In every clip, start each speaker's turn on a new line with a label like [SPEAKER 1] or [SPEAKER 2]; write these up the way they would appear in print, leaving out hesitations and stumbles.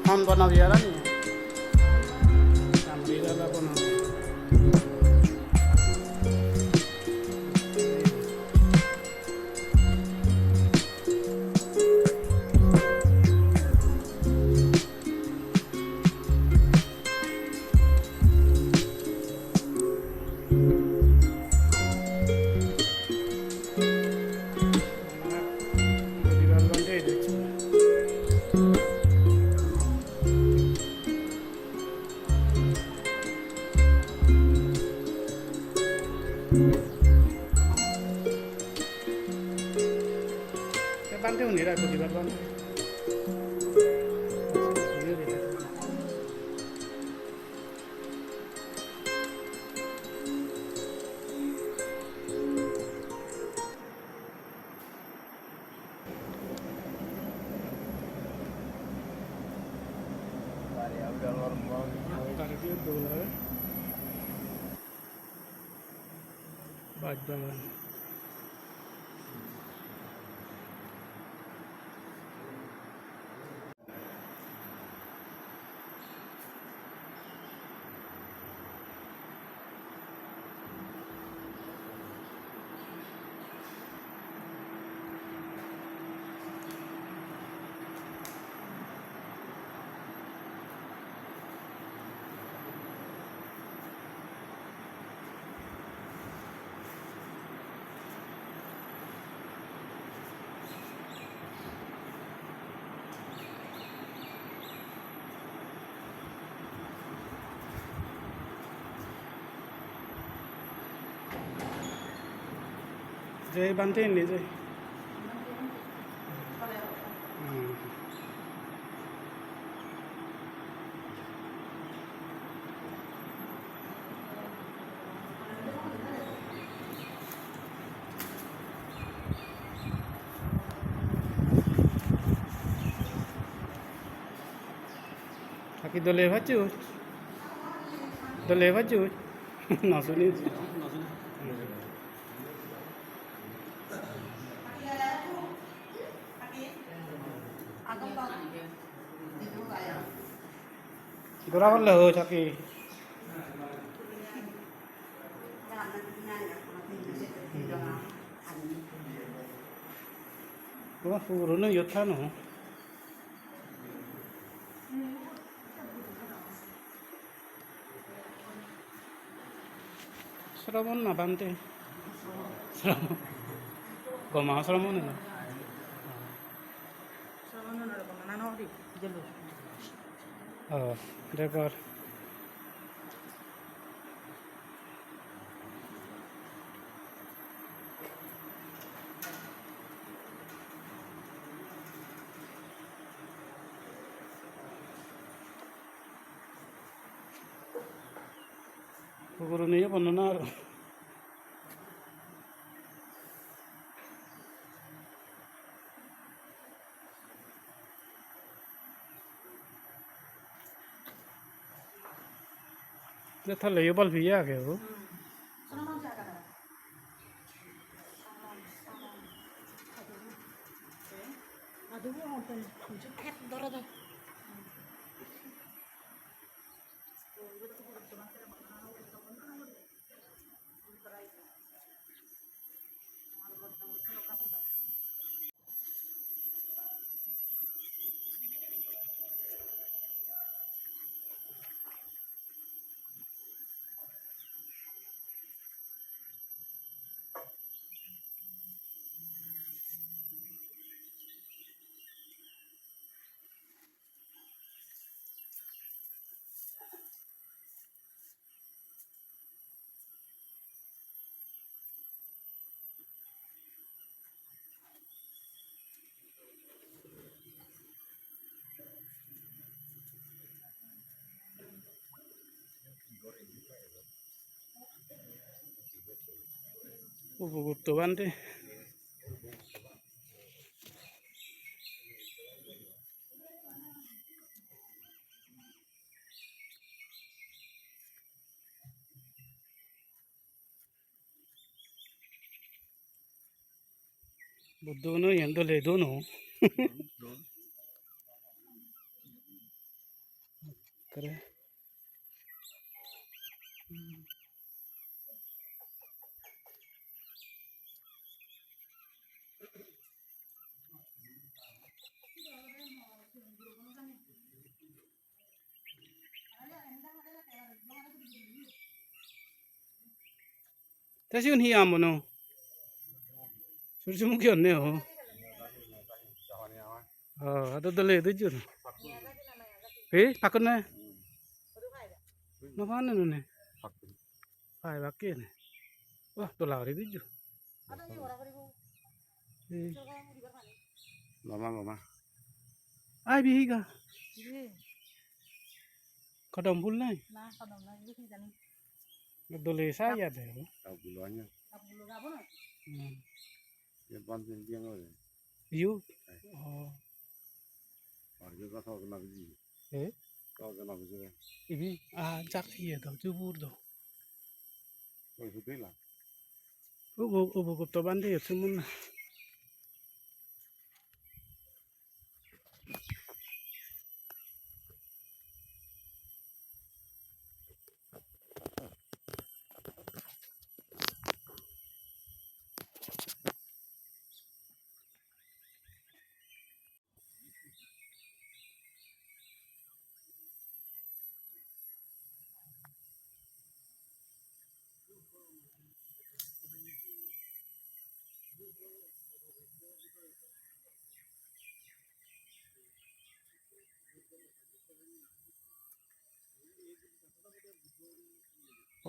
[SPEAKER 1] Phone बनाओ यार नहीं कैमरे वाला बनाओ Bantai undi ra kuti bar bantai tarbiya dolar Bajbagan Jai bantai ini Jai Aki dole baju nasuni Dora boleh ho Aki Wah puruna yotha no Sramon na bante Sramon Goma Sramon na
[SPEAKER 2] Sramon na goma na no di jelo
[SPEAKER 1] dekor Puruna ya banana Nó thằng lấy bal vía kiểu Butuh bantai buddhono yendo le dono kare 다시 운 희야 뭐노 surjumuki onne ho ada dole itu jur pakun na no pan no ne pai bakke ne wah to lawri itu jur
[SPEAKER 3] mama
[SPEAKER 1] ai bihi ka
[SPEAKER 2] Ini,
[SPEAKER 1] kadam bul nai
[SPEAKER 2] nah kalau nggak ini sih jadi
[SPEAKER 1] dole saya deh
[SPEAKER 3] tahu buluannya
[SPEAKER 2] tak perlu apa nih?
[SPEAKER 3] ya bantuin dia nggak ya
[SPEAKER 1] you oh
[SPEAKER 3] harga kau tahu kenapa sih
[SPEAKER 1] eh
[SPEAKER 3] tahu kenapa sih
[SPEAKER 1] ibi jak iya do jubur do
[SPEAKER 3] kau sudah lah
[SPEAKER 1] ubu to bande yo sumun na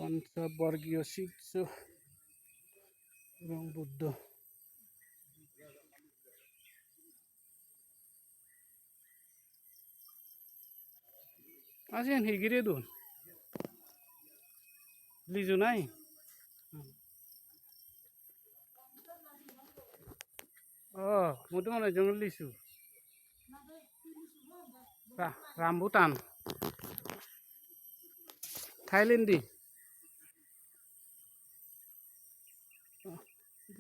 [SPEAKER 1] Pancaborgio Siksu orang Buddha asian higire don lizu nai oh mutu mana jangan lisu rambutan Thailand di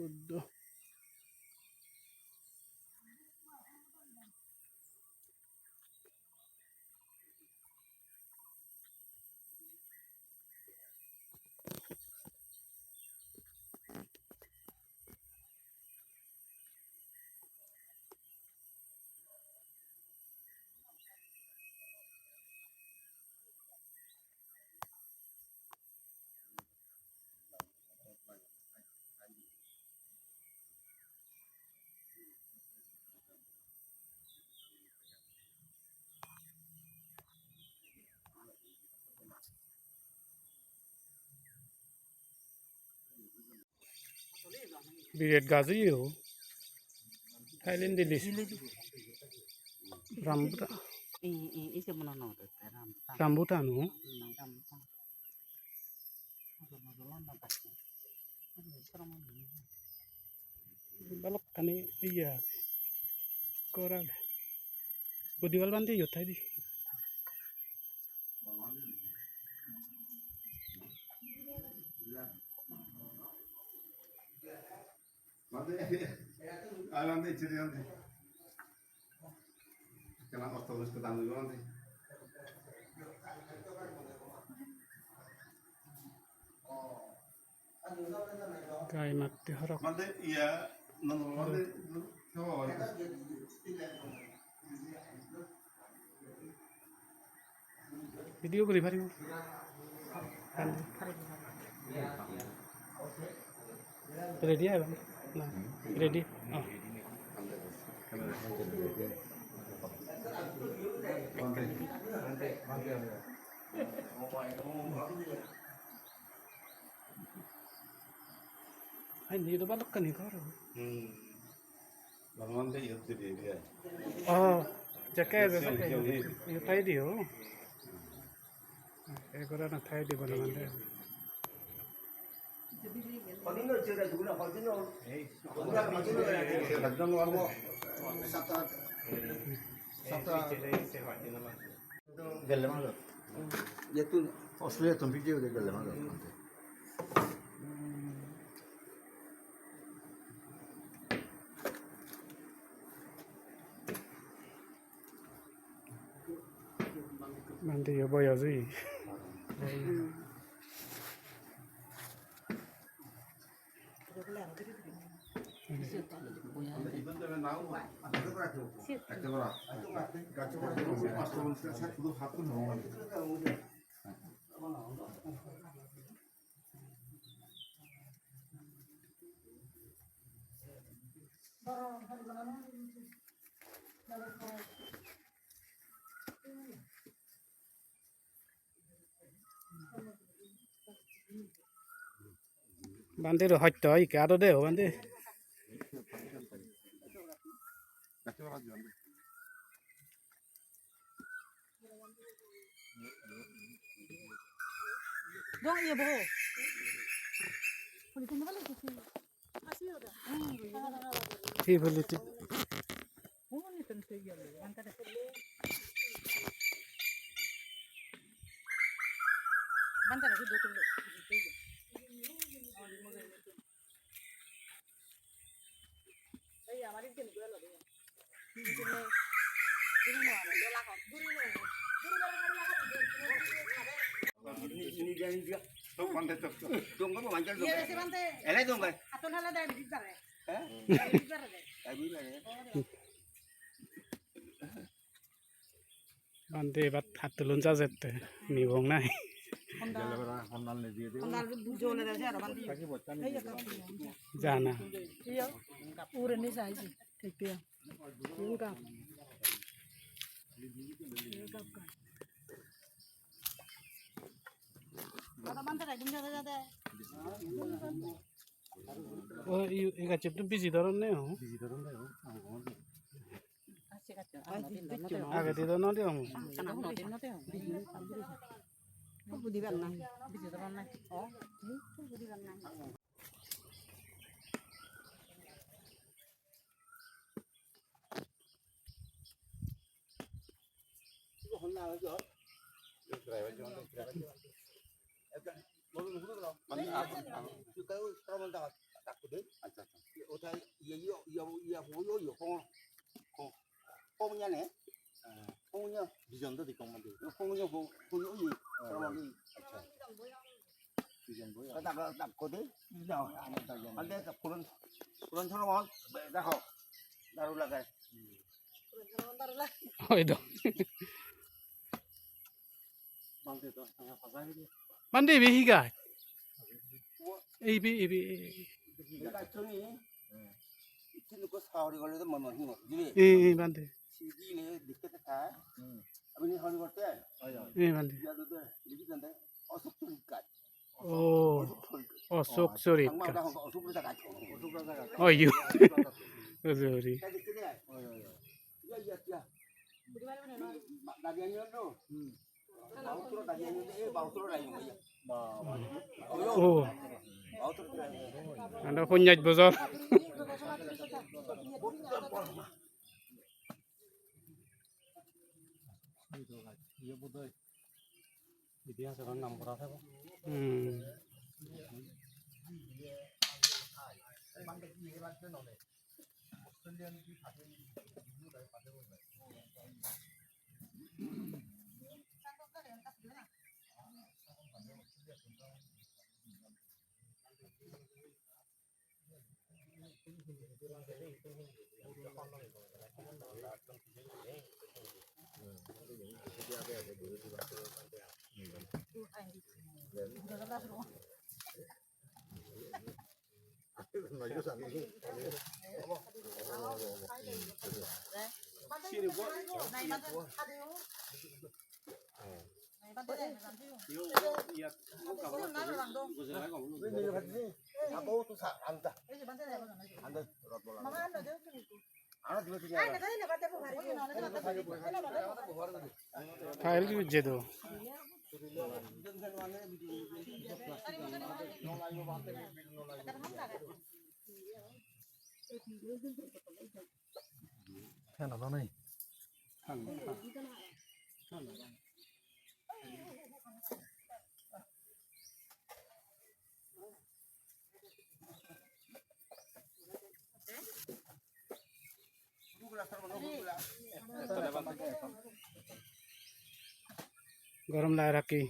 [SPEAKER 1] Buddha biret gazu yo Thailand di list rambutan
[SPEAKER 2] ini cuma nonton
[SPEAKER 1] rambutan ho balok kani iya koral budiwal bande yo tadi
[SPEAKER 3] nanti jadi nanti kenapa terus ketemu nanti
[SPEAKER 1] kai mati harap
[SPEAKER 3] nanti iya nanti oh
[SPEAKER 1] video kali bari kan ready ya bang nah ready oh ini itu balok kan ikor
[SPEAKER 3] nanti itu dia
[SPEAKER 1] oh jaket itu tadi dia ekor anak tadi di mana mana
[SPEAKER 3] itu Australia tuh video deh galau mana
[SPEAKER 1] Nanti ya boy sih.
[SPEAKER 3] 이번 달에 나오고 안 될 것 같아요. 가져가라. 가져가라. 마스터 볼때 사투도 갖고 넘어가는 거.
[SPEAKER 1] Bantu hot toy cả đó đều bantu.
[SPEAKER 3] 가져가라.
[SPEAKER 2] Dong iya boh. Kalau itu mana sih? Asli ada.
[SPEAKER 1] Thì phải lụt.
[SPEAKER 2] Oh ini tentu iya. Angkat deh. Bantar lagi dua tunggu. हमारी दिन को लगे
[SPEAKER 3] ini dia tuh pantai tuh kamu mancal tuh eleh tuh kan
[SPEAKER 2] atau nala dari bizar ya bizar deh
[SPEAKER 3] tapi lah ya
[SPEAKER 1] Bantu bat hat tulun sa zette. Ni bong nai.
[SPEAKER 3] jalur honal nih dia tuh
[SPEAKER 2] honal jole deh siapa bantu
[SPEAKER 3] kaki bocah
[SPEAKER 1] Jana.
[SPEAKER 2] iya uren ini saya sih ठीक है इनका आता बंद कर दूंगा जाते
[SPEAKER 1] Oh, iga chip tu busy doron ne ho. Aga ti dono dia ho.
[SPEAKER 2] karena aku nanti nanti aku di mana bisa teman nih oh aku di mana
[SPEAKER 3] honal aja Mana aku suka kalau mendapat takut deh. Otak iya 콩이냐 네. 콩이냐 비전도 디 콩만 돼. 콩이냐 콩이 그러면 이 비전 뭐야? 딱 거든. 안돼 그런 사람은 나가 나로 나가.
[SPEAKER 1] Oi do.
[SPEAKER 3] 방대도 상하 바사히
[SPEAKER 1] Bantu bi higa. Ibi.
[SPEAKER 3] 내가 저기 이친구 거 사월이 걸려도 뭐 힘어.
[SPEAKER 1] Eh bantu.
[SPEAKER 3] 시기네 늦게 다. 아버님 하는 걸 때.
[SPEAKER 1] Eh bantu.
[SPEAKER 3] 야도도 리기던데 어석소리까.
[SPEAKER 1] Oh, osok sorry.
[SPEAKER 3] 장마다 어석소리다 같이. 어석소리다 같이.
[SPEAKER 1] Oh you. Sorry.
[SPEAKER 3] 야. 나비아니었노. 마우스로 나비아니인데 마우스로 나이는 거야.
[SPEAKER 1] Oh,
[SPEAKER 3] 마우스로 나이는
[SPEAKER 1] anda punya bozor. File ki je do.
[SPEAKER 3] Kan apa nih?
[SPEAKER 1] গরম লাগে রাখি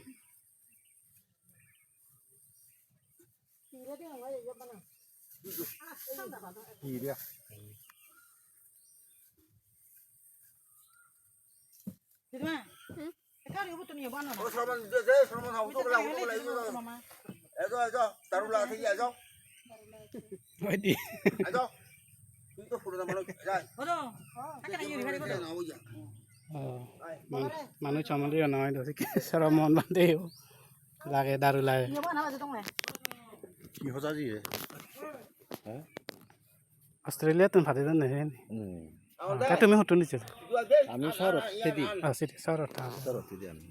[SPEAKER 3] কি রে
[SPEAKER 2] দিমা একা Rio তো নিয়ে বানো না
[SPEAKER 3] ও সরমান দে সরমান how তো বলা এজো এজো দারুলা থেকে এজো
[SPEAKER 1] ওই দি
[SPEAKER 3] এজো তুই তো ফুড়া মানো যাই
[SPEAKER 2] ওরো আকা না ইউরি খালি
[SPEAKER 3] না ওই যা
[SPEAKER 1] মানুষ চমলিও নহয় তো সর মন বান্ধে লাগে দারু লাগে
[SPEAKER 2] নিয়ে বানো আছে তোমায়
[SPEAKER 3] কি হতা জি হ্যাঁ
[SPEAKER 1] অস্ট্রেলিয়া তুমি ভাতে দেন নাই তা তুমি হতো নিচে
[SPEAKER 3] আমি শহরত সেদি
[SPEAKER 1] সিটি শহরত
[SPEAKER 3] শহরত সেদি আমি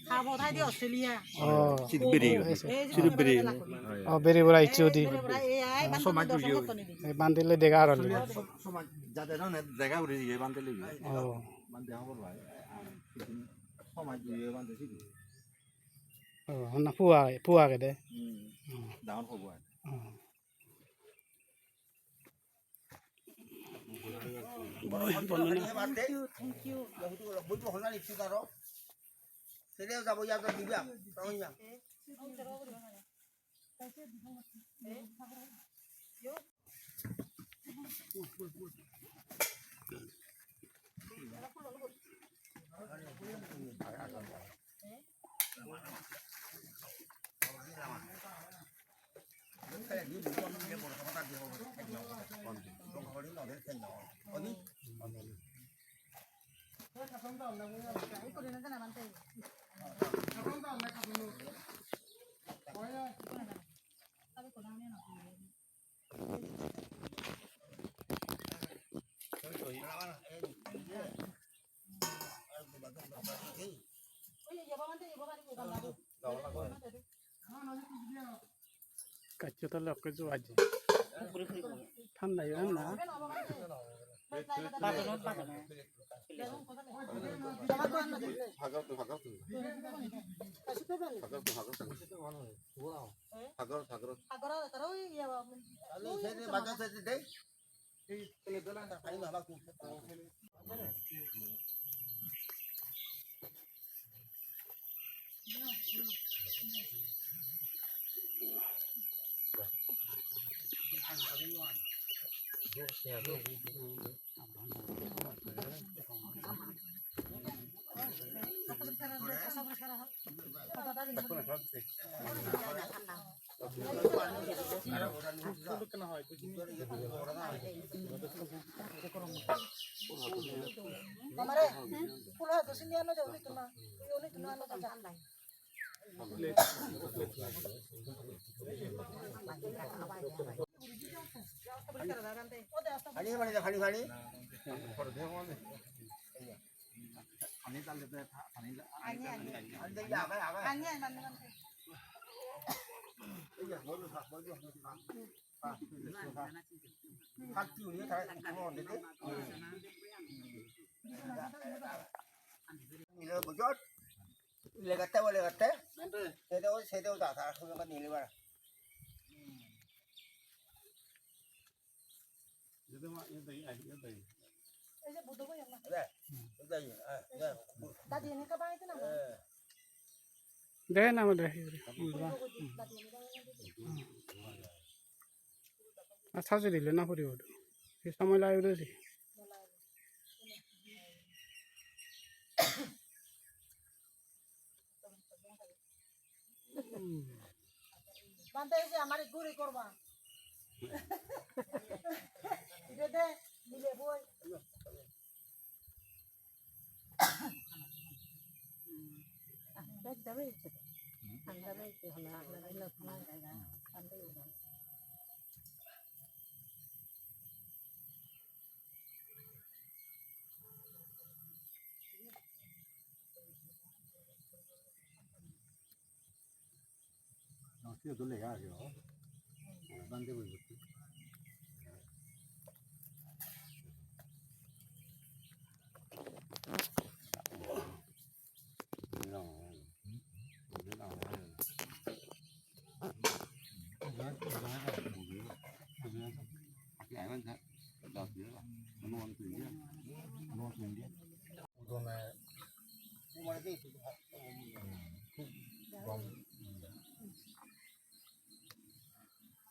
[SPEAKER 2] খাবো তাই দি অস্ট্রেলিয়া
[SPEAKER 3] সিদিবেরি
[SPEAKER 1] ও বেরি বড় ইচ্ছু দি
[SPEAKER 2] এই আই বান দর্শন করতে নিবি
[SPEAKER 1] এই বান্দিলে দেখা আর
[SPEAKER 3] সমাজ যাতে না জায়গা উড়ে দিয়ে বানতে লিবি
[SPEAKER 1] ও
[SPEAKER 3] বানতে হবো ভাই সমাজ দিয়ে বানতে শিখি
[SPEAKER 1] ও না পুয়া কে দে
[SPEAKER 3] ডাউন হবো
[SPEAKER 2] থ্যাংক ইউ
[SPEAKER 3] বুঝবো হল না লিখছি তারও সেটাও যাবো যাবো দিবি তখন যা
[SPEAKER 1] কাচ্চো তো লোক কিছু আছে ঠান্ডা ইউ না
[SPEAKER 2] আমারে পুরা দশিনিয়া না যাও তো না ওই তো না না জান নাই
[SPEAKER 3] funny funny funny funny funny তালে ফানি
[SPEAKER 2] আনি
[SPEAKER 3] সেটাও দাদা সঙ্গে নিলে বার
[SPEAKER 2] এই যে বুদ্ধ কই না দাদি এনে কা বানাইতে না
[SPEAKER 1] দে না দে আচ্ছা যদি দিলে না করিব সেই সময় লাগে দিছি
[SPEAKER 2] বানতে এসে আমারে গুড়ি করবা দে দে মিলে বই যাবে আন্দারে হলো আন্দারে লক্ষণ জায়গা আন্দারে
[SPEAKER 3] Nó tôi lấy ra rồi đó, ban cái gì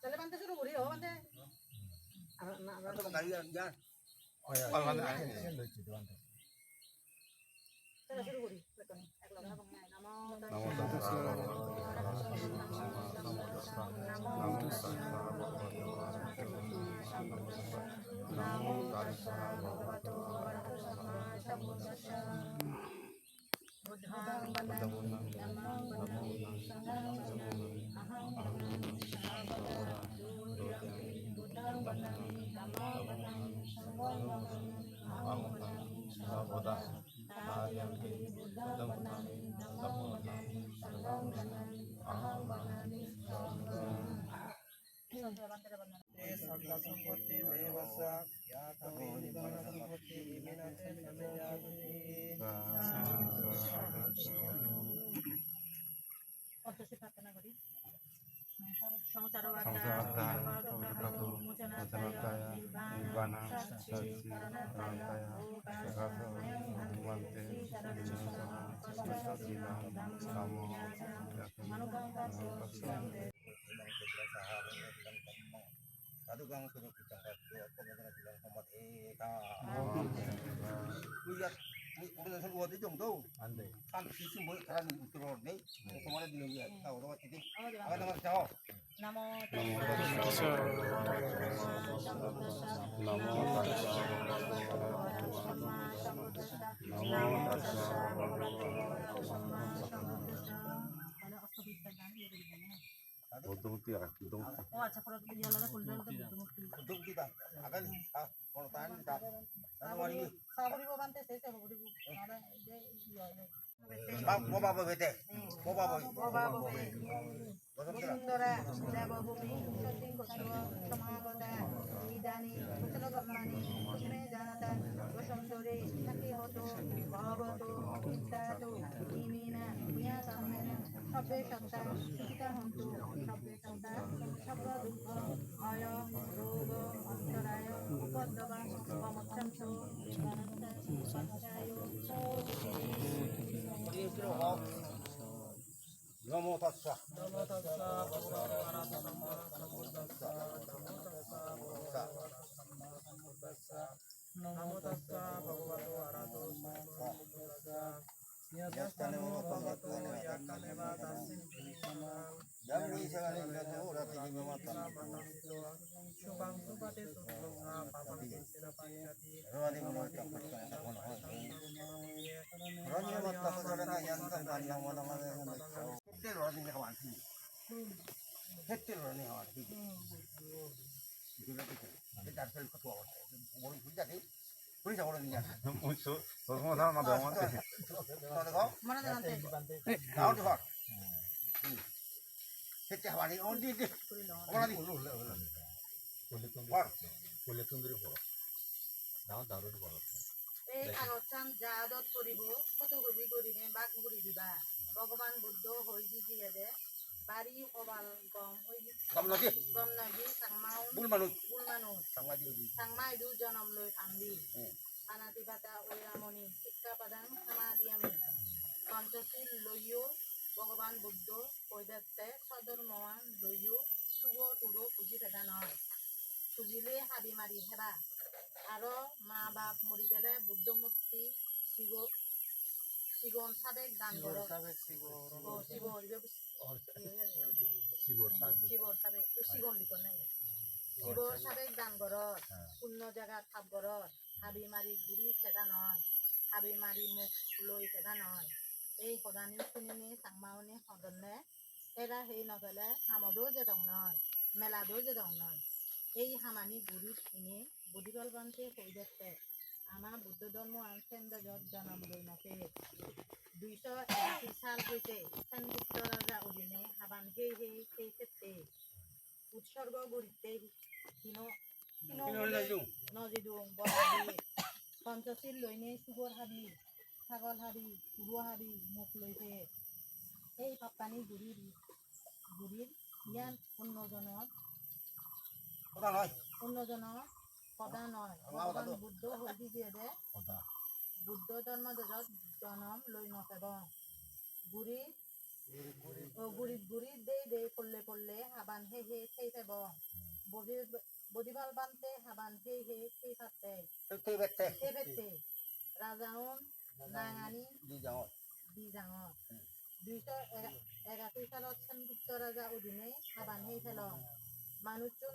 [SPEAKER 2] তাহলে বানতে শুরু করি ও বানতে আর না তাহলে শুরু করি এক লম্বা ভাঙায় নমো
[SPEAKER 4] Sadugang sunod kitang kadto ako mga silang hamat ka. Kuya, udah sa luwad yung daw. Ande. Kan sisi mo karan utro ne. Kumara din niya. Tawo daw tidi. Aga naman siya.
[SPEAKER 2] namo
[SPEAKER 3] বুদ্ধমূর্তি বুদ্ধমূর্তি
[SPEAKER 2] ও আচ্ছা পরে ইয়া লাগা কুলডল তো বুদ্ধমূর্তি
[SPEAKER 4] Dong kita. Agan kono tan kita. Ano mari?
[SPEAKER 2] Sabri বানতে শেষ হবে বুড়ি আরে যে ইয়া
[SPEAKER 4] Mo baba bete. Mo baba.
[SPEAKER 2] Bashundhara দেবভূমি সত্যিং গোত্র সমাগতা ইদানি কুশলকর্মাণি কুসুমে জানাতা বসুন্ধরে সাকি হতো ভবতো চিন্তাতো ইমিনা ইয়া সামেন সব্বে সত্তা সুখিতা হন্তু সব্বে সত্তা সর্ব দুঃখ ভয় রোগ অন্তরায় উপদ্রবা অমচ্ছন্স সঞ্চয়
[SPEAKER 4] Namo tassa.
[SPEAKER 2] নমো তস্সা ভগবতো আরহতো সম্মা সম্বুদ্ধস্সা নমো তস্সা ভগবতো আরহতো সম্মা সম্বুদ্ধস্সা নমো তস্সা ভগবতো আরহতো সম্মা সম্বুদ্ধস্সা ইয়াস্তানো ভগবতো ইয়াকানেবা তাস্মিন বিনিসমাং
[SPEAKER 4] Jamni sagani gato ora tigi mamatan.
[SPEAKER 2] সুপাং সুপাতে Suprabha পাবন কিঞ্চিনা পাঞ্চাতি
[SPEAKER 4] Rawani mo ta patkan ta kono. Rawani mo ta patkan na yan ta dan yang mana mana yang nak. Hetel rawani ni kawan sini. Hetel rawani kawan sini. Itu lagi. Ada dasar ketua orang. Boleh punya ni. Boleh jangan orang ni.
[SPEAKER 3] মুসু প্রথম ধারণা না দেওয়া মানে
[SPEAKER 4] Tahu tak?
[SPEAKER 2] মনে জানতে
[SPEAKER 4] Tahu tu kau. Hetel rawani on di. Orang ni.
[SPEAKER 2] এই আলোচন যাদত করিব কত কবি করিবে বাক করি দিবা ভগবান বুদ্ধ হই দিয়ে দে বাড়ি কবাল গম হই
[SPEAKER 4] Kamu lagi.
[SPEAKER 2] গম নাগি সাংমাও
[SPEAKER 4] Bul manut.
[SPEAKER 2] বুল মানুষ
[SPEAKER 4] Sama dia.
[SPEAKER 2] সাংমাই দু জনম লৈ কান্দি
[SPEAKER 4] Hmm.
[SPEAKER 2] আনাতি পাতা ঐরামণি শিক্ষা পাদান সমাধি আমি পঞ্চশীল লইও ভগবান বুদ্ধ কৈদাতে সদর মহান লইও শুভ টুডো খুঁজি ফেদা নয় খুঁজিলে হাবি মারি হেবা আৰু মা বাপ মৰি গেলে বুদ্ধ মূৰ্তি শিগন সাবেক দান কৰ শিৱৰ সাবেক শিগন লিখ নাই শিৱৰ সাবেক দান কৰ শূন্য জেগাত খাপ কৰ হাবি মাৰি ঘূৰি ফেদা নহয় হাবি মাৰি মুখ লৈ ফেদা নহয় এই সদানি শুনিনি চাংমাউনি সদনে এৰা সেই নগলে হামদো যে দং নহয় মেলাদো যে দং নহয় এই হামানি ঘূৰি কিনি বুদ্ধিবল বান্তে হৈ দেখতে আমাৰ বুদ্ধ ধৰ্ম আনচেন্দ্ৰ যত জনম লৈ নাছে 281 সাল হইতে সেনগুপ্ত রাজা অধীনে হাবান সেই ক্ষেত্রে উৎসর্গ করিতে নজিদুং বরাদি পঞ্চশীল লইনে শুভর হাবি ছাগল হাবি পুরো হাবি মুখ লইতে এই পাপ্পানি গুড়ির ইয়ান অন্যজনৰ
[SPEAKER 4] Kota loy.
[SPEAKER 2] সদা নয় ভগবান বুদ্ধ হইতে দিয়ে দে বুদ্ধ ধর্মদেশত জনম লৈ নথেবং গুড়ি দে পড়লে পড়লে হাবান হে সেই ফেবং বদিবাল বানতে হাবান হে সেই ফাতে
[SPEAKER 4] Tôi bete.
[SPEAKER 2] সেই ফেতে রাজাউন নাঙানি
[SPEAKER 4] Đi যাও।
[SPEAKER 2] দি জাঙত 281 সালত সেনগুপ্ত রাজা অধীনে হাবান হে ফেলং মানুচুম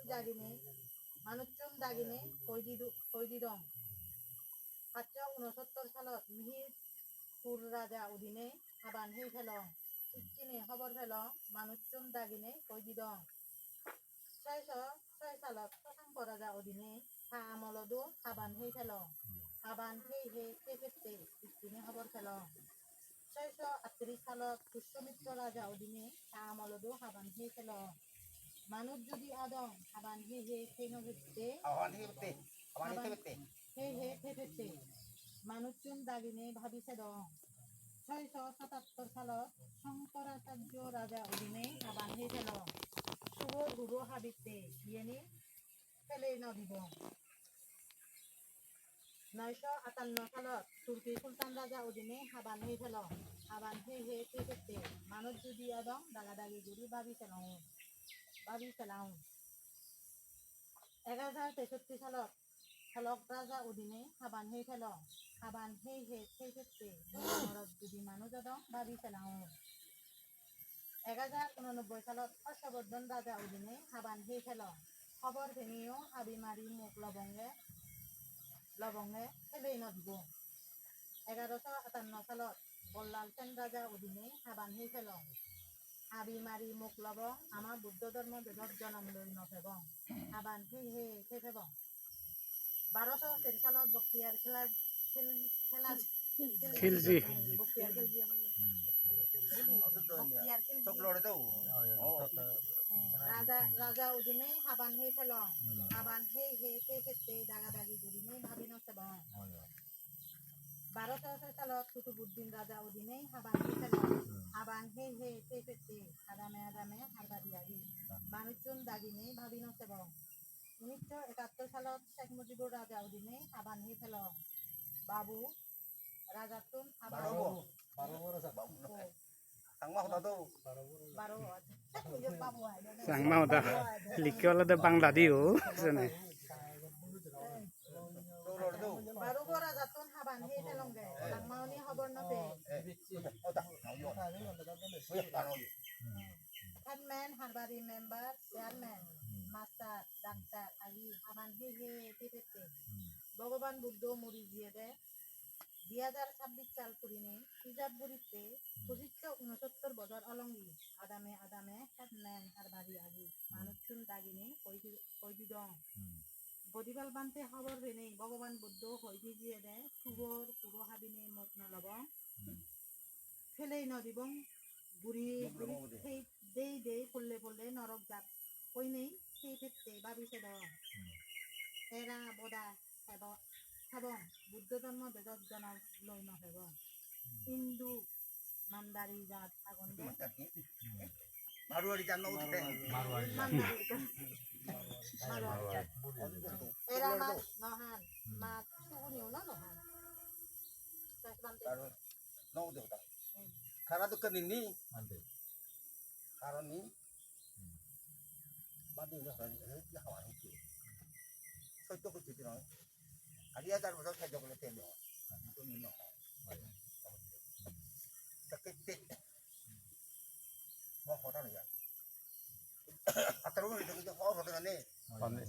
[SPEAKER 2] দাগিনে কৈদি দং 769 সালত মিহিরপুর রাজা অধীনে হাবান হে ফেলং ইক্কিনে খবর ফেলং মানুচুম দাগিনে কৈদি দং 606 সালত শশাঙ্ক রাজা অধীনে হা আমলদো হাবান হে ফেলং হাবান হে ফেফেতে ইক্কিনে খবর ফেলং 638 সালত পুষ্যমিত্র রাজা অধীনে হা আমলদো হাবান হে ফেলং মানুষ যদি আদং হাবান হে সেই নভেতে
[SPEAKER 4] Awan đi bete. Awan đi bete.
[SPEAKER 2] হে ফেফেতে মানুষজন দাগিনে ভাবিছে দং 677 সালত শঙ্করাচার্য রাজা অধীনে হাবান হে ফেলং সুবর হুবো হাবিতে ইয়েনি ফেলে নদিব 958 সালত তুর্কি সুলতান রাজা অধীনে হাবান হে ফেলং হাবান হে ফেফেতে মানুষ যদি আদং দাগাদাগি গুড়ি ভাবি ফেলং 1063 সালত ফলক রাজা অধীনে হাবান হে ফেলং হাবান হে ফেফেতে যদি মানুষ আদং ভাবি ফেলং 1089 সালত হর্ষবর্ধন রাজা অধীনে হাবান হে ফেলং খবর ভেঙিও হাবি মারি মুখ লবঙ্গে ফেলেই নদিব 1158 সালত বল্লাল সেন রাজা অধীনে হাবান হে ফেলং হাবি মারি মুখ লবং আমার বুদ্ধ ধর্ম বেদত জনম লৈ নথেবং হাবান হে ফেফেবং 1204 সালত Bakhtiyar
[SPEAKER 1] Khilji
[SPEAKER 2] Bakhtiyar Khilji
[SPEAKER 4] Sốc lô đấy đâu.
[SPEAKER 2] রাজা অধীনে হাবান হে ফেলং হাবান হে ফেফেতে দাগাদাগি গুড়িনে ভাবি নথেবং 1206 সালত কুতুবুদ্দিন রাজা অধীনে হাবান হে ফেলং হাবান হে ফেফেতে আদামে হারবাদিয়ারি মানুষজন দাগিনে ভাবি নথেবং 1971 সালত শেখ মুজিবুর রাজা অধীনে হাবান হে ফেলং বাবু রাজাতুন হাবান
[SPEAKER 4] Sáng mau tao đâu.
[SPEAKER 2] বারো বাবু
[SPEAKER 1] চাংমা ওটা লিখে ওলা দে বাংলা দিও জানে
[SPEAKER 4] Đâu lô đấy đâu.
[SPEAKER 2] baru gora jatun haban he telongge lang mauni hobor no pe
[SPEAKER 4] Ô ta. Nó vô. Bây giờ nó vô.
[SPEAKER 2] kan man harbari member chairman master doctor ali haban he tepete ভগবান বুদ্ধ মরি দিয়ে দে 2026 সাল পুরিনে হিজাব বুড়িতে 2569 বছর অলঙ্গি আদামে headman হারবারি আলি মানুষজন দাগিনে কইদি দং বদিবাল বানতে খবর ভেনে ভগবান বুদ্ধ হইদি দিয়ে দে সুবর পুরো হাবিনে মুখ নলবং ফেলেই নদিবং বুড়ি দেই পড়লে নরক যাক কই নেই সেই ক্ষেত্রে ভাবিছে দং এরা বদা খাবং বুদ্ধ ধর্ম বেদত জনম লৈ নহেবং হিন্দু মান্দারি জাত আগুন দে
[SPEAKER 4] Marwari jangan mau deh.
[SPEAKER 2] এরা মাছ নহান মাছ সুগুনিও না নহান
[SPEAKER 4] Taruh. Mau deh tak. Karena tuh kan ini. Karena ini. Mati udah kan ini ya kawan itu. Saya tuh kecil nih. Hari aja udah saya jago lepas dia. Itu ini noh. Sakit. Mau hotel ya. Ataru itu kita hotel kan nih.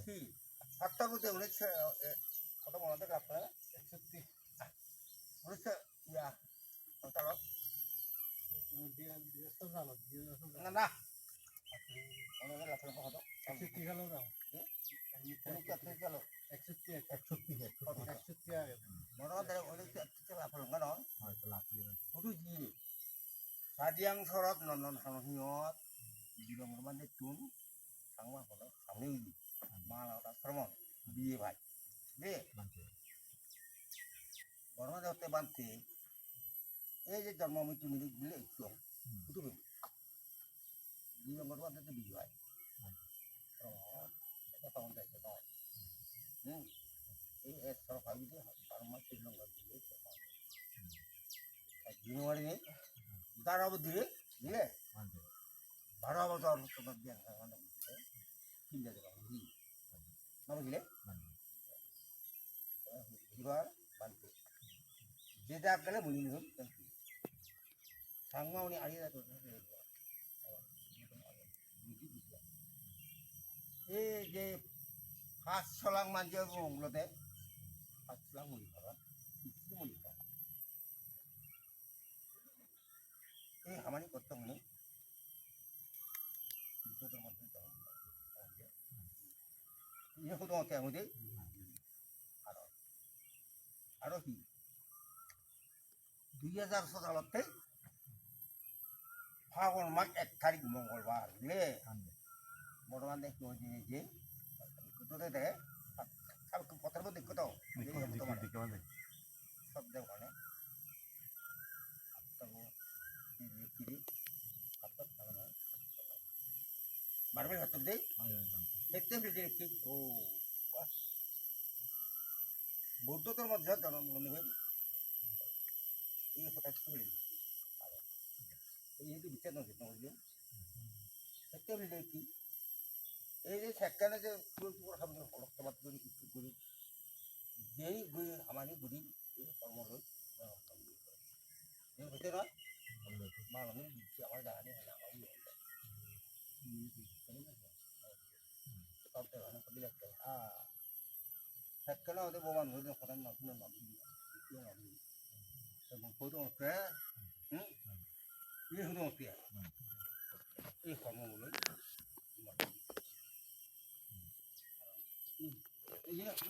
[SPEAKER 4] Si. Ataru itu udah saya. Atau mau nanti apa? Udah ya. Ataru. Nana. Ono la phone ko hoto. 61 galo daw. Ini kalau 61 ya. Mono dere oni la phone ngano. Kudu ji. Sadiang sorot non hano hiot. Dilong man tun. Sangwa ko sangni. Mala ta sermon. Biye bhai. Ne. Borma daute bante. এই যে জন্ম মৃত্যু নিরিখ দিলে একটু কুতুবে দুই নম্বর বাদে তো বিজয় হয় এটা তখন যাইতে পারে এই এক সরকার দিতে 12 মাস 3 নম্বর দিলে বিনিময় নেই তার অবধি বুঝলে 12 বছর তোমার দিয়ে কিনতে দেবা বুঝলি না বুঝলে এবার বানতে যেটা গেলে বুঝি নিন 상마 우리 아리다 도 이제 하설랑 만져고 온거데 하설랑 우리 봐라 이치 우리 봐. 이 가만히 걷던 거 이거도 맞다. 이 호동 때문에 알아. 알아 히 2000 সালতে ফাগুন মাস 1 তারিখ মঙ্গলবার বুঝলে বর্তমান দেখি ওই যে দুটোতে দেয় সব পত্র মধ্যে দেখো তো সব দেখো মানে বারবার হাত দেই দেখতে ফেলে দেখি ও বৌদ্ধদের মধ্যে জন্ম নেবে এই কথা কি এই যে বিচার নয় বুঝলেন দেখতে ফেলে দেখি এই যে সেখানে যে পুরো সামনে রক্তপাত করি কিছু করি যেই গুই আমারই গুড়ি কর্মরত হতে নয় মানুষ দিচ্ছি আমার জানা নেই সেখানে ওদের বোমান হয়ে খোদার নতুন হদং হচ্ছে এই হদং হচ্ছে এই কর্মগুলো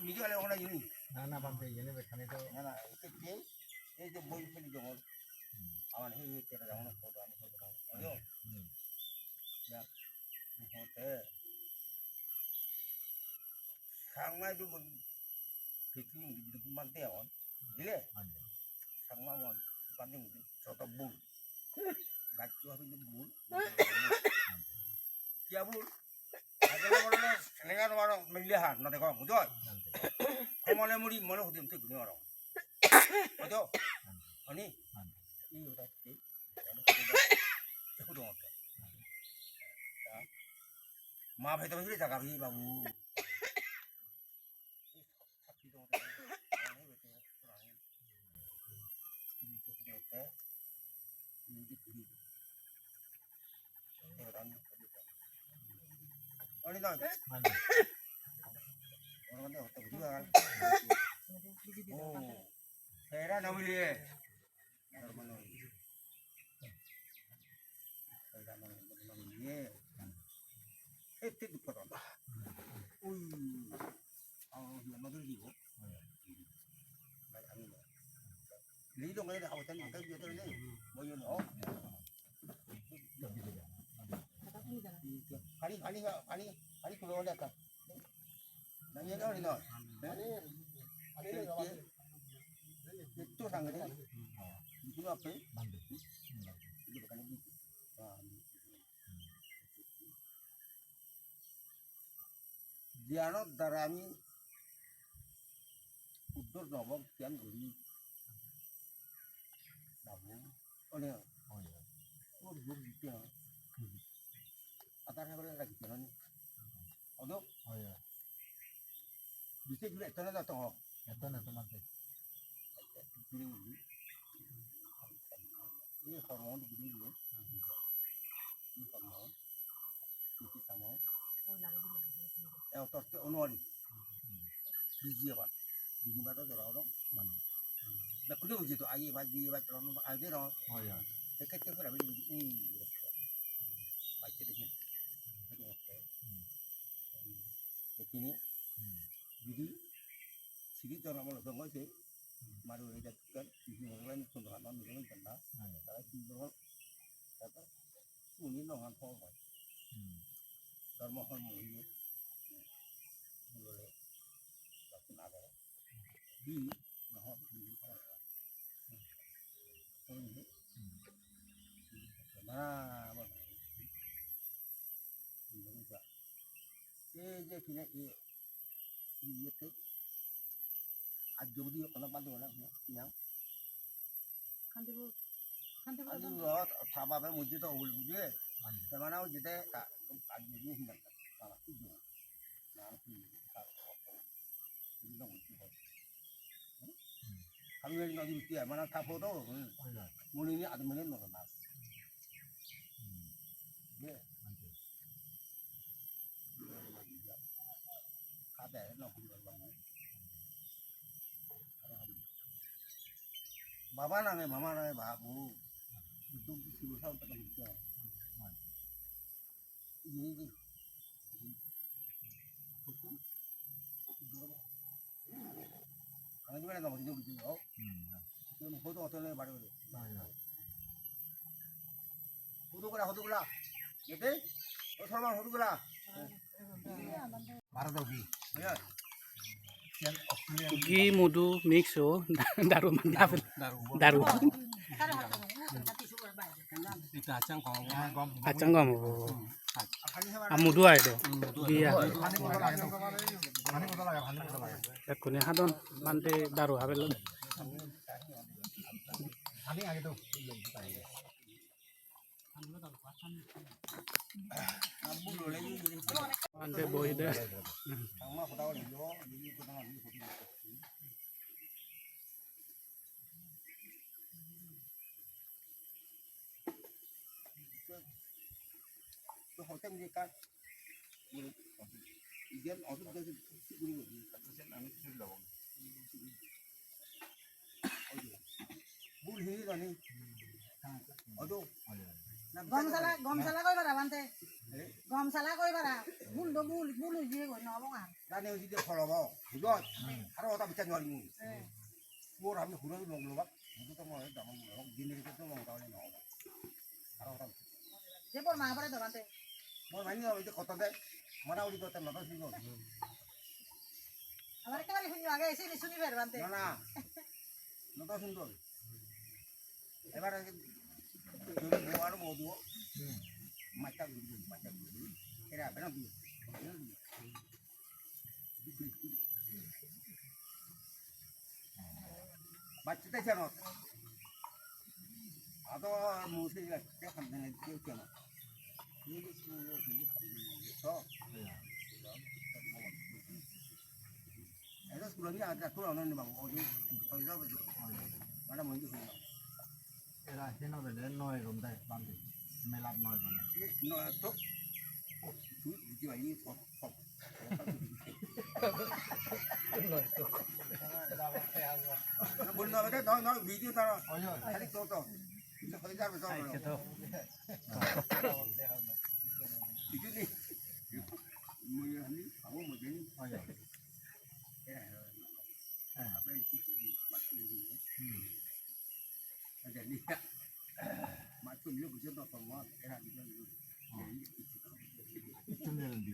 [SPEAKER 4] নিজে আলে ওখানে জিনিস
[SPEAKER 5] না বাদ গেলে এখানে তো
[SPEAKER 4] না এই যে বই ফেলি যেমন আমার হে তেরা যেমন ফটো আমি ফটো বুঝো হতে 상마이 좀 대충 이렇게 만대요. 이래 상마만 만든 거 저도 물 같이 하는 물 야 물 아들아 말은 내가 말은 밀려한 나 내가 뭐죠 어머니 물이 뭐는 어디 엄청 그냥 알아 뭐죠 아니 이거 다 호동 어때 마 배도 그래 자가 비 바부 어디 나 어디 어때 우리가 오 해라 너무리 여러분 해라 너무리 해때 듣거든 오이 너무들이고 lý do cái nào tên cái gì tên này bao nhiêu nữa 아니 그거 올렸다 나 얘가 어디 너 또 상거든 이거 앞에 이거 kan জ্ঞানৰ দ্বাৰা আমি উত্তৰ নৱম জ্ঞান ঘূৰি বাবু অনে ওর রূপ দিতে হয় আধার করে রাখতে হয় অদ বিশেষ করে এত না তো
[SPEAKER 5] এত না তোমাকে
[SPEAKER 4] এই হরমোন গুলি দিয়ে এই হরমোন কি সামো এ অতর্তে অনুয়ারি বিজিবাদ জড়াও মানে না কুলে বুঝি তো আই ভাই চলন আইবে না এক্ষেত্রে করে আমি এই বাইকে দেখেন তিনি যদি সিরি জনমূলক হয়েছে মারু এটা বিভিন্ন সুন্দর হান নির্মাণ করা তারা সুন্দর তারপর উনি নহান হয় ধর্ম হল মহিলে বলে আগে দি নহন এই যে কিনে ইয়েতে আর যদি কোনো বাদ না কিনা
[SPEAKER 2] খান্তিপুর
[SPEAKER 4] 아주 사밥에 문제도 울고지. 그만하고 이제 아주 힘들다. 나는 이런 거 있고. 한국에 너도 있지. 얼마나 타포도 문인이 아주머니 넣어 놨어. 예. 가대 넣고 마마나에 바보. 또 집을 사올 때가 있죠. 이게 강아지가 너무 좀 그죠? 지금 호두 어떤 애 말이야? 호두그라. 얘들? 설마 호두그라?
[SPEAKER 5] 마라도기.
[SPEAKER 4] 야,
[SPEAKER 1] Gi mudu mix oh daru mandapil daru
[SPEAKER 5] kacang gom.
[SPEAKER 1] kacang gom mudu ay do dia ekune hadon mante daru habel
[SPEAKER 5] 아니 아기도
[SPEAKER 4] 물을 내주지.
[SPEAKER 1] mante boy de
[SPEAKER 4] 장마 보다가 이거 여기 보다가 여기 보기. 또 호텔이니까 이게 어떤 데서 그리고 같은 안에 쓰려고. 물 해가니 어도
[SPEAKER 2] গমসালা কইবারা বানতে গমসালা কইবারা বুল দিয়ে কই নবং আর
[SPEAKER 4] 나는 이제 걸어봐. 이거 하루 왔다 밑에 녀리고. 뭘 하면 그런 거 먹는 거 봐. 이거 뭐 해도 뭐 니네 또 먹다 오네 나와. 하루 왔다.
[SPEAKER 2] যে পর মা পরে তো বানতে
[SPEAKER 4] 뭐 많이 나와 이제 걷던데. 뭐나 우리 걷다 나도 지금.
[SPEAKER 2] আমার একেবারে শুনি আগে এসে শুনি বের বানতে
[SPEAKER 4] 나나. 너도 순도. এবারে 저기 뭐 하러 못 와. 맞다 그러지. 그래 앞에는 맞지 되잖아. 아도 무엇이가 한 번에 되잖아. 이게 또 애들 그러니 아까 돌아오는 거 어디 거기서 말아 뭔지 몰라.
[SPEAKER 5] এরা হেনবে নয় রুম দেয় বান্ধি মেলাত নয় room
[SPEAKER 4] 너또 이게 와 이게 뭘 나가래? 너 비디오 따라. 아니 또. 이제 거기 잡아서. 이게 뭐야 하니? 아무 뭐 되니? jadi macam ni bukan tak semua era di dalam
[SPEAKER 5] 이쯤 되는데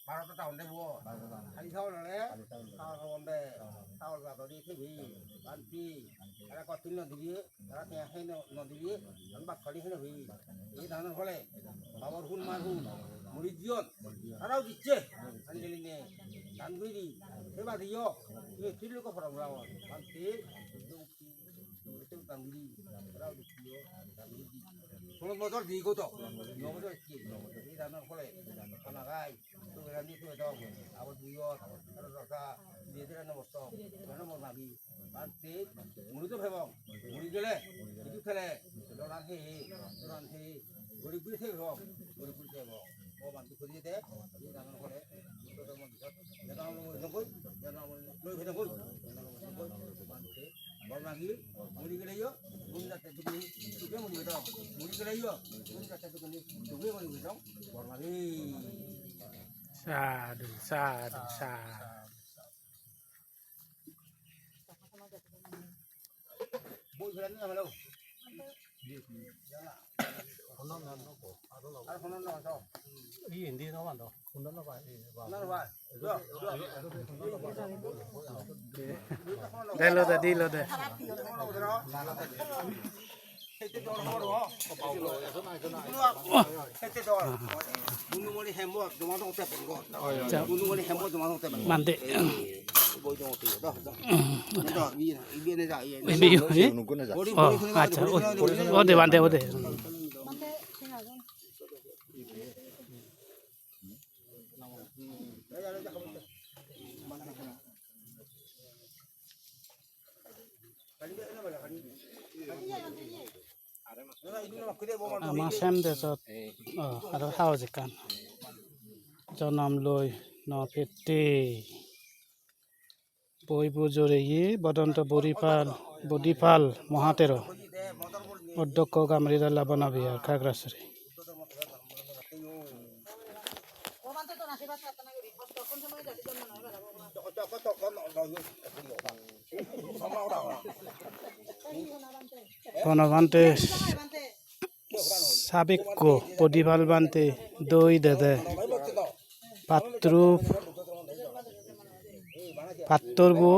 [SPEAKER 4] baru tu tahun deh bu hari tahun le tahun deh tahun baru di TV nanti ada kau tinggal di ada tiang hen di nampak kali hen hui ini tahun boleh bawar hun marhun muridjion ada ujice anjeli ni tanggiri hebat dia ini tidur kau orang lawan nanti itu tanggiri ada ujice kalau motor di kota motor ini tahun boleh anak ay tu kan itu dong awal buyot kalau rasa dia tidak nak bosok mana mau lagi nanti murid tu hebong murid gele itu kele orang he murid tu hebong murid tu hebong oh bantu kerja deh ini jangan boleh itu semua bisa jangan mau nunggu jangan mau nunggu bantu orang lagi murid gele yo murid tak tu juga murid dong murid gele yo murid tak tu juga murid dong orang lagi
[SPEAKER 1] sadu
[SPEAKER 4] boy berani apa lo? Ada konon lo tau?
[SPEAKER 1] i hindi no bando kundo no ba
[SPEAKER 4] Konon apa?
[SPEAKER 1] dilo de mante
[SPEAKER 4] bôi cho một tỷ đó đó biên này dài
[SPEAKER 1] Bihu হি
[SPEAKER 5] নুগুনে যা
[SPEAKER 1] ও আচ্ছা ও দে বান্ধে ও দে
[SPEAKER 2] বান্ধে সিনা জন
[SPEAKER 1] আমাৰ same দেশত আৰু house একান জনম লৈ নফেটে বৈবজৰে বদন্ত বদিপাল মহাতেৰ অধ্যক্ষ গামৰিদালা বনবিহার খাগড়াছড়ি
[SPEAKER 2] ও বান্ধে তো নাসিবাত না করি তখন সময় যাতে জন্ম নয়
[SPEAKER 1] বনবান্তে সাবেক্য বদিপাল বান্তে দই দেদে পাত্তরবু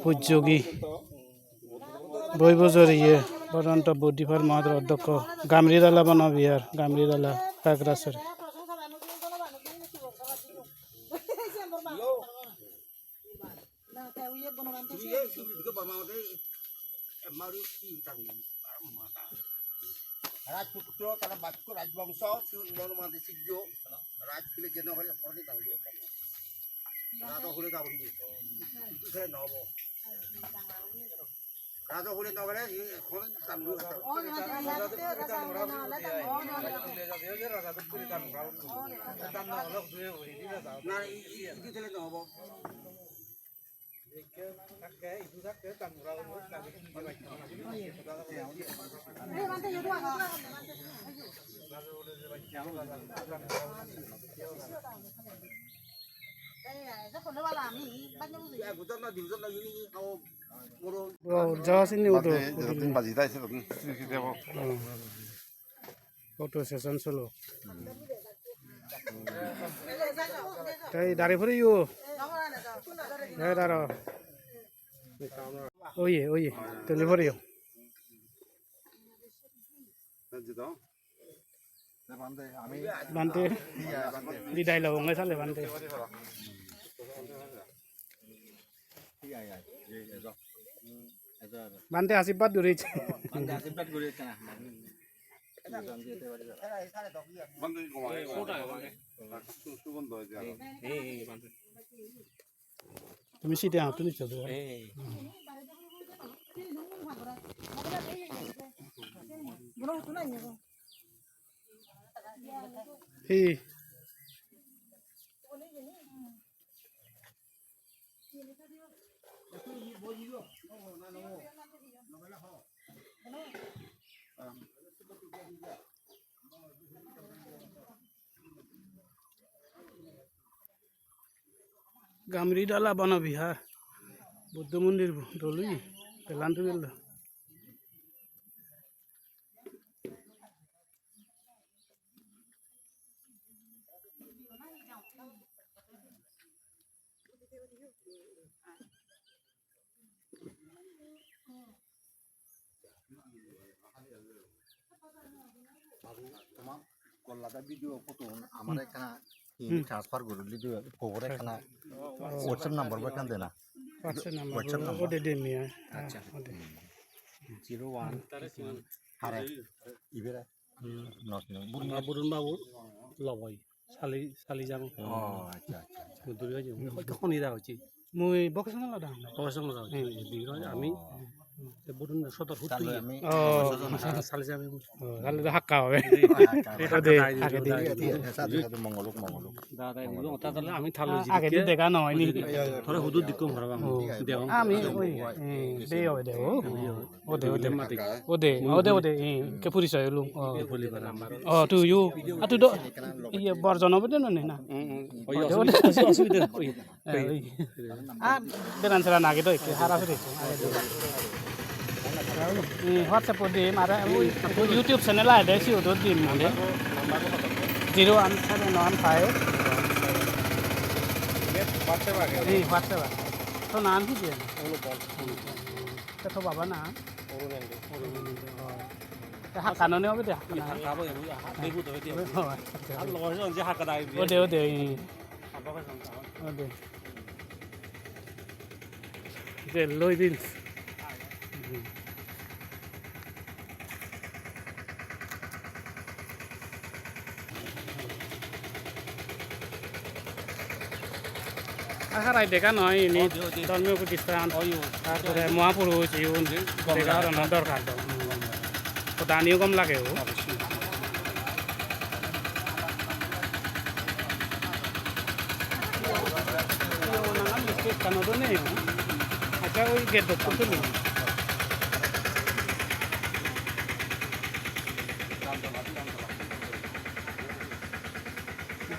[SPEAKER 1] পূজ্যোগী বৈবজরিয়ে বদন্ত বদিপাল মহাতের অধ্যক্ষ গামরিদালা বনবিহার গামরিদালা খাগড়াছড়ি
[SPEAKER 4] রাজপুত্র তারা বাক্য রাজবংশ নরমাদি সিদ্ধ রাজকুলে যেন হলে ফলে দাঁড়িয়ে রাজা হলে দাঁড়িয়ে কিন্তু সে নব রাজা হলে নগরে এখন দাঁড়িয়ে না এই দিলে নহব
[SPEAKER 1] যাওয়া চিনি
[SPEAKER 3] যতদিন বাজি যাইছে ততদিন যাব
[SPEAKER 1] ফটো সেশন চলো তাই দাঁড়িয়ে পড়ে ইউ দাঁড়া ওয়ে তুলি পড়িও
[SPEAKER 5] বান্ধে আমি
[SPEAKER 1] বান্তে বিদায় লব ngay সালে বান্তে বান্তে আশীর্বাদ দূরেছে
[SPEAKER 5] আশীর্বাদ করে কেনা
[SPEAKER 3] বন্ধ কমায় সুগন্ধ হয়েছে
[SPEAKER 1] তুমি সিটে আহ তুমি চলো এই গামরিডালা বনবিহার বুদ্ধ মন্দির দলুই পেলান্টু গেল
[SPEAKER 5] তোমার কল্লাটা ভিডিও ফটো আমার এখানে ট্রান্সফার করে দিও খবর এখানে হোয়াটসঅ্যাপ নাম্বার বেকান দেনা
[SPEAKER 1] WhatsApp number ও দে মিয়া
[SPEAKER 5] আচ্ছা 01 হারে ইবেরা নট নো
[SPEAKER 1] বুরুন বাবু লবই সালি যাম
[SPEAKER 5] ও আচ্ছা আচ্ছা
[SPEAKER 1] দূরে যাই কখনই দা হচ্ছে মই বকসং লাদা বকসং লাদা বিরো আমি বুরুন সতর হুতি
[SPEAKER 5] আমি
[SPEAKER 1] সালি যাম গালে হাক্কা হবে আগে দে
[SPEAKER 5] সাথে সাথে মঙ্গলক
[SPEAKER 1] দাদা এগুলো ওটা তাহলে আমি থালো আগে দি দেখা নয় নি থরে হুদু দিকম হরবা দেও আমি ওই দে হবে দে ওদে কে পরিচয় লু তু ইউ তু দ ইয়ে বর্জন হবে না না অসুবিধা বেরান সেরা নাগে তো হারা ফিরে হোয়াটসঅ্যাপ করে দিম আর ইউটিউব চ্যানেল আছে সিও দিম মানে 01715 হোয়াটসঅ্যাপ তো নাম কি দিয়ে তো বাবা না হাত কাননে হবে দে ওদে যে লই দিন আহারাই দেখা নয় ইনি ধর্মীয় প্রতিষ্ঠান তারপরে মহাপুরুষ ইউন দেখা দরকার তো দানিও কম লাগে ও কানাডো নেই আচ্ছা ওই গেট দপ্তর তুলি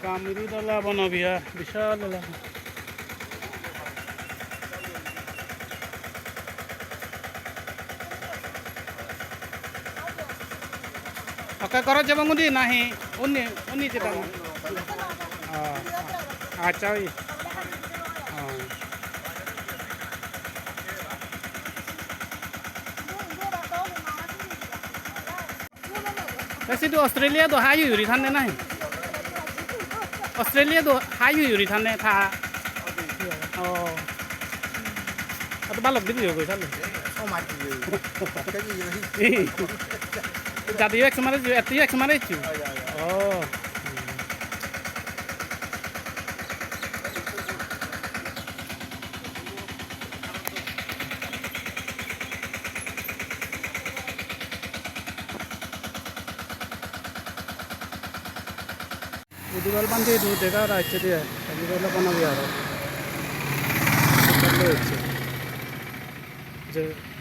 [SPEAKER 1] কামিরু দলা বনবিয়া বিশাল এলাকা oke karo coba ngundi nahi uni kita acha oi Kasi tu Australia tu hayu yuri thanne nahi Australia tu hayu yuri thanne tha oh atau balok gitu ya gue salah
[SPEAKER 4] Oh my God. Cái gì vậy?
[SPEAKER 1] Jadi ek kemarin juga, ek kemarin itu. Oh. Udah bandi itu tega raja dia, tapi kalau mana biar. Kalau itu,